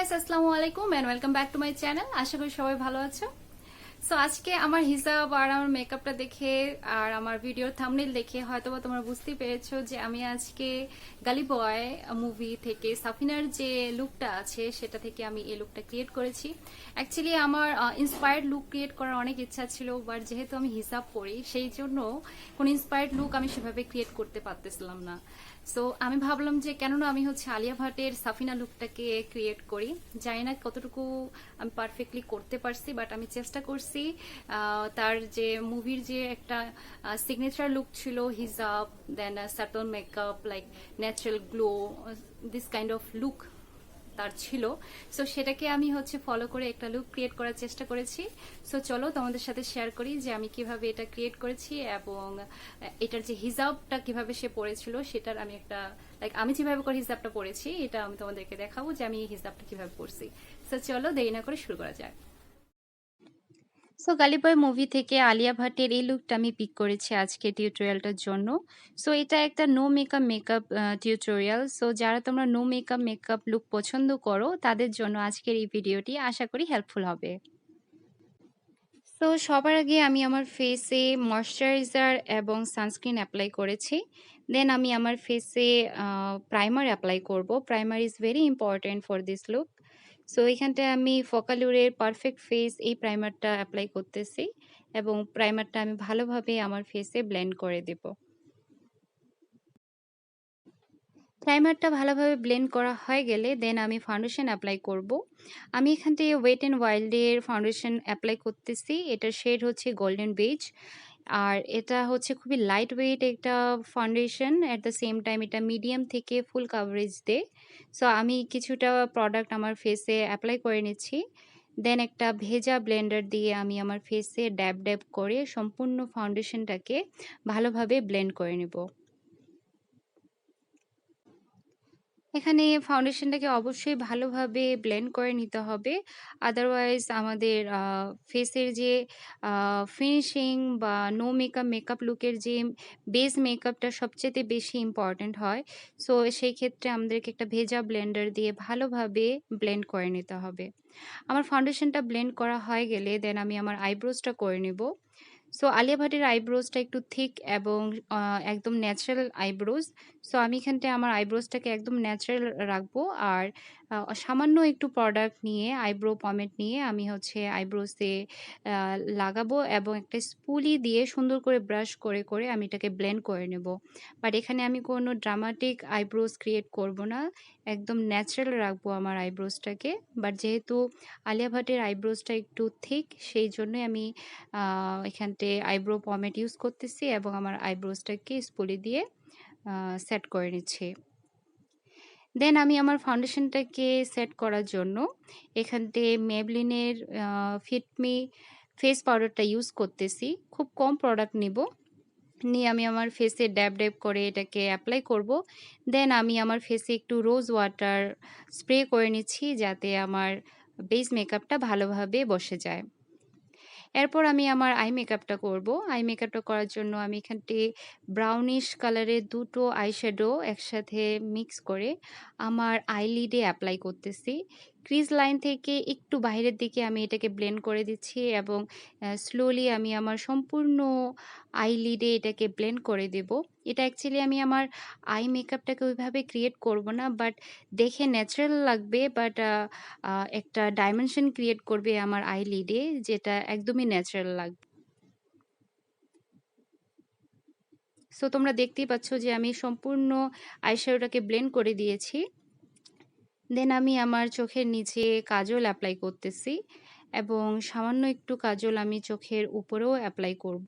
Guys, আসসালামু আলাইকুম and welcome back to my channel. আশা করি সবাই ভালো আছো। সো আজকে আমার হিজাব আর আমার মেকআপটা দেখে আর আমার ভিডিওর থাম্বনেল দেখে হয়তোবা তোমরা বুঝতেই পেরেছো যে আমি আজকে গালি বয় মুভি থেকে সাফিনার যে লুকটা আছে সেটা থেকে আমি এই লুকটা ক্রিয়েট করেছি। অ্যাকচুয়ালি আমার ইন্সপায়ার্ড লুক ক্রিয়েট করার অনেক ইচ্ছা ছিল, বাট যেহেতু আমি হিজাব পরি সেই জন্য কোনো ইন্সপায়ার্ড লুক আমি সেভাবে ক্রিয়েট করতে পারতেছিলাম না। সো আমি ভাবলাম যে কেননা আমি আলিয়া ভাটের সাফিনা লুকটাকে ক্রিয়েট করি। জানি না কতটুকু আমি পারফেক্টলি করতে পারছি, বাট আমি চেষ্টা করছি। তার যে মুভির যে একটা সিগনেচার লুক ছিল, হিজাব, then subtle makeup, like natural glow, this kind of look তার ছিল। সো সেটাকে আমি ফলো করে একটা লুক ক্রিয়েট করার চেষ্টা করেছি। সো চলো তোমাদের সাথে শেয়ার করি যে আমি কিভাবে এটা ক্রিয়েট করেছি এবং এটার যে হিজাবটা কিভাবে সে পরেছিল সেটার আমি একটা লাইক আমি যেভাবে করে হিজাবটা পরেছি এটা আমি তোমাদেরকে দেখাবো যে আমি এই হিজাবটা কিভাবে পরছি। সো চলো দেরি না করে শুরু করা যাক। সো গালি বয় মুভি থেকে আলিয়া ভাটের এই লুকটা আমি পিক করেছি আজকে টিউটোরিয়ালটার জন্য। সো এটা একটা no makeup makeup tutorial. So যারা তোমরা নো মেকআপ মেকআপ লুক পছন্দ করো তাদের জন্য আজকের এই ভিডিওটি আশা করি হেল্পফুল হবে। সো সবার আগে আমি আমার ফেসে ময়শ্চারাইজার এবং সানস্ক্রিন অ্যাপ্লাই করেছি। দেন আমি আমার ফেসে প্রাইমার অ্যাপ্লাই করব। Primer is very important for this look. So এখানটায় আমি ফোকালুরের পারফেক্ট ফেস এই প্রাইমারটা অ্যাপ্লাই করতেছি এবং প্রাইমারটা আমি ভালোভাবে আমার ফেসে ব্লেন্ড করে দেব। প্রাইমারটা ভালোভাবে ব্লেন্ড করা হয়ে গেলে দেন আমি ফাউন্ডেশন অ্যাপ্লাই করব। আমি এখান থেকে ওয়েট অ্যান্ড ওয়াইল্ডের ফাউন্ডেশন অ্যাপ্লাই করতেছি। এটার শেড হচ্ছে গোল্ডেন বেজ আর এটা খুবই লাইট ওয়েট একটা foundation. At the same time এটা মিডিয়াম থেকে ফুল কাভারেজ দেয়। সো আমি কিছুটা প্রোডাক্ট আমার ফেসে অ্যাপ্লাই করে নিচ্ছি। দেন একটা ভেজা ব্লেন্ডার দিয়ে আমি আমার ফেসে ড্যাব ড্যাব করে সম্পূর্ণ ফাউন্ডেশনটাকে ভালোভাবে ব্লেন্ড করে নেব। এখানে ফাউন্ডেশনটাকে অবশ্যই ভালোভাবে ব্লেন্ড করে নিতে হবে, আদারওয়াইজ আমাদের ফেসের যে ফিনিশিং বা নো মেকআপ মেকআপ লুকের যে বেস মেকআপটা সবচেয়ে বেশি ইম্পর্ট্যান্ট হয়। সো সেই ক্ষেত্রে আমাদেরকে একটা ভেজা ব্লেন্ডার দিয়ে ভালোভাবে ব্লেন্ড করে নিতে হবে। আমার ফাউন্ডেশনটা ব্লেন্ড করা হয়ে গেলে দেন আমি আমার আইব্রোজটা করে নেব। সো আলিয়া ভাটের আইব্রোজটা একটু থিক এবং একদম ন্যাচারাল আইব্রোজ। সো আমি এখানটায় আমার আইব্রোজটাকে একদম ন্যাচারাল রাখবো আর সামান্য একটু প্রোডাক্ট নিয়ে আইব্রো পমেড নিয়ে আমি আইব্রোজে লাগাবো এবং একটা স্পুলি দিয়ে সুন্দর করে ব্রাশ করে করে আমি এটাকে ব্লেন্ড করে নেব। বাট এখানে আমি কোনো ড্রামাটিক আইব্রোজ ক্রিয়েট করব না, একদম ন্যাচারাল রাখবো আমার আইব্রোজটাকে। বাট যেহেতু আলিয়া ভাটের আইব্রোজটা একটু থিক সেই জন্যই আমি এখানতে আইব্রো পমেড ইউজ করতেছি এবং আমার আইব্রোজটাকে স্পুলি দিয়ে সেট করে নিচ্ছি। দেন আমি আমার ফাউন্ডেশনটাকে সেট করার জন্য এখানতে মেবলিনের ফিটমি ফেস পাউডারটা ইউজ করতেছি। খুব কম প্রোডাক্ট নিব, নিয়ে আমি আমার ফেসে ড্যাব ড্যাব করে এটাকে অ্যাপ্লাই করব। দেন আমি আমার ফেসে একটু রোজ ওয়াটার স্প্রে করে নিচ্ছি যাতে আমার বেস মেকআপটা ভালোভাবে বসে যায়। এরপর আমি আমার আই মেকআপটা করব। আই মেকআপটা করার জন্য আমি এখানটি ব্রাউনিশ কালারের দুটো আইশ্যাডো একসাথে মিক্স করে আমার আইলিডে অ্যাপ্লাই করতেছি। ক্রিজ লাইন থেকে একটু বাইরের দিকে আমি এটাকে ব্লেন্ড করে দিচ্ছি এবং স্লোলি আমি আমার সম্পূর্ণ আইলিডে এটাকে ব্লেন্ড করে দেব। এটা অ্যাকচুয়ালি আমি আমার আই মেকআপটাকে ওইভাবে ক্রিয়েট করব না, বাট দেখে ন্যাচারাল লাগবে, বাট একটা ডাইমেনশন ক্রিয়েট করবে আমার আইলিডে যেটা একদমই ন্যাচারাল লাগবে। সো তোমরা দেখতেই পাচ্ছ যে আমি সম্পূর্ণ আইশ্যাডোটাকে ব্লেন্ড করে দিয়েছি। দেন আমি আমার চোখের নিচে কাজল অ্যাপ্লাই করতেছি এবং সামান্য একটু কাজল আমি চোখের উপরেও অ্যাপ্লাই করব।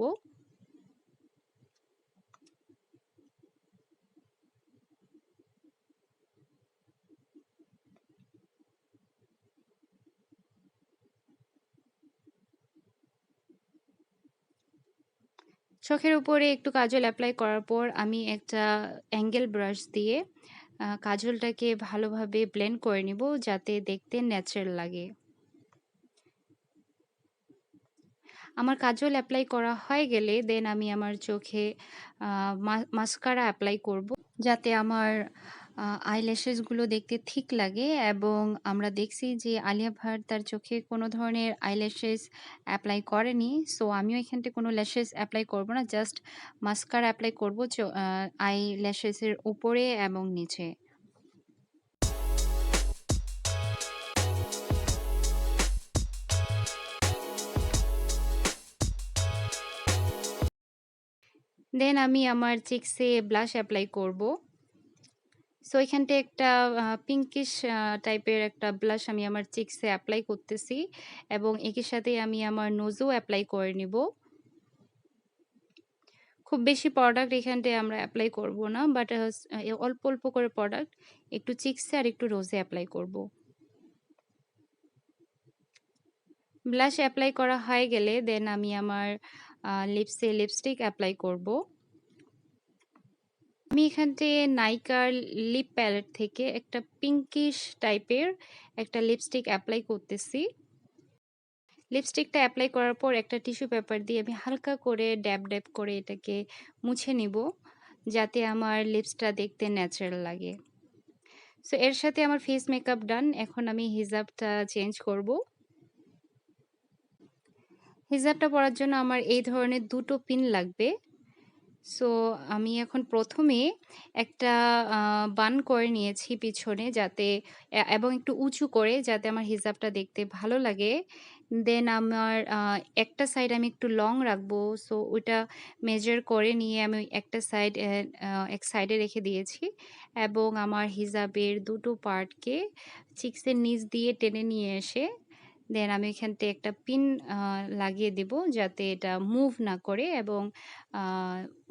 চোখের উপরে একটু কাজল অ্যাপ্লাই করার পর আমি একটা অ্যাঙ্গেল ব্রাশ দিয়ে কাজলটাকে ভালোভাবে ব্লেন্ড করে নিব যাতে দেখতে ন্যাচারাল লাগে। আমার কাজল অ্যাপ্লাই করা হয়ে গেলে দেন আমি আমার চোখে মাস্কারা অ্যাপ্লাই করব যাতে আমার আইল্যাশেস গুলো দেখতে ঠিক লাগে এবং আমরা দেখছি যে আলিয়া ভাট তার চোখে কোনো ধরনের আইল্যাশেস এপ্লাই করেনি। সো আমিও এখান থেকে কোনো ল্যাশেস এপ্লাই করব না। জাস্ট মাস্কারা এপ্লাই করব আইল্যাশেস এর উপরে এবং নিচে। দেন আমি আমার চিকসে ব্লাশ এপ্লাই করব। সো এখানটায় একটা পিঙ্কিশ টাইপের একটা ব্লাশ আমি আমার চিকসে এপ্লাই করতেছি এবং একই সাথে আমি আমার নোজেও এপ্লাই করে নিব। খুব বেশি প্রোডাক্ট এখানটায় আমরা এপ্লাই করব না, বাট অল্প অল্প করে প্রোডাক্ট একটু চিকসে আর একটু রোজে এপ্লাই করব। ব্লাশ এপ্লাই করা হয়ে গেলে দেন আমি আমার লিপসে লিপস্টিক অ্যাপ্লাই করব। আমি এখানটায় নাইকার লিপ প্যালেট থেকে একটা পিঙ্কিশ টাইপের একটা লিপস্টিক অ্যাপ্লাই করতেছি। লিপস্টিকটা অ্যাপ্লাই করার পর একটা টিস্যু পেপার দিয়ে আমি হালকা করে ড্যাব ড্যাব করে এটাকে মুছে নিব, যাতে আমার লিপসটা দেখতে ন্যাচারাল লাগে। সো এর সাথে আমার ফেস মেকআপ ডান। এখন আমি হিজাবটা চেঞ্জ করব। হিজাবটা পরার জন্য আমার এই ধরনের দুটো পিন লাগবে। সো আমি এখন প্রথমে একটা বান করে নিয়েছি পিছনে, যাতে এবং একটু উঁচু করে, যাতে আমার হিজাবটা দেখতে ভালো লাগে। দেন আমার একটা সাইড আমি একটু লং রাখবো। সো ওইটা মেজার করে নিয়ে আমি একটা সাইড এক সাইডে রেখে দিয়েছি এবং আমার হিজাবের দুটো পার্টকে চিক্সের নিচ দিয়ে টেনে নিয়ে এসে দেন আমি এখান থেকে একটা পিন লাগিয়ে দিব, যাতে এটা মুভ না করে এবং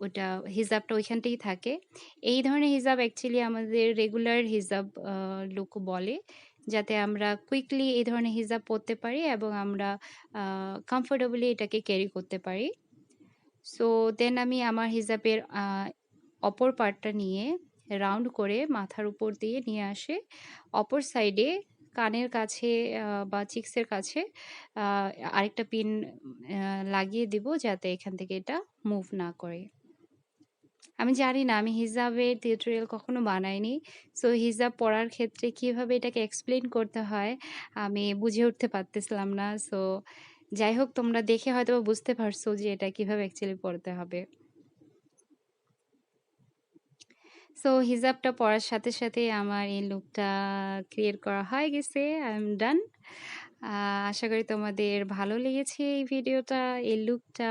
ওটা হিজাবটা ওইখানটাই থাকে। এই ধরনের হিজাব অ্যাকচুয়ালি আমাদের রেগুলার হিজাব লুক বলে, যাতে আমরা কুইকলি এই ধরনের হিজাব পরতে পারি এবং আমরা কমফোর্টেবলি এটাকে ক্যারি করতে পারি। সো দেন আমি আমার হিজাবের অপর পার্টটা নিয়ে রাউন্ড করে মাথার উপর দিয়ে নিয়ে আসে অপর সাইডে কানের কাছে বা চিক্সের কাছে আরেকটা পিন লাগিয়ে দিব, যাতে এখান থেকে এটা মুভ না করে। আমি জানি না, আমি হিজাবের টিউটোরিয়াল কখনো বানাইনি। সো হিজাব পরার ক্ষেত্রে কিভাবে এটাকে এক্সপ্লেন করতে হয় আমি বুঝে উঠতে পারতেছিলাম না। সো যাই হোক, তোমরা দেখে হয়তো বুঝতে পারছো যে এটা কিভাবে অ্যাকচুয়ালি পড়তে হবে। সো হিজাবটা পরার সাথে সাথে আমার এই লুকটা ক্রিয়েট করা হয়ে গেছে। I am done. আশা করি তোমাদের ভালো লেগেছে এই ভিডিওটা, এই লুকটা।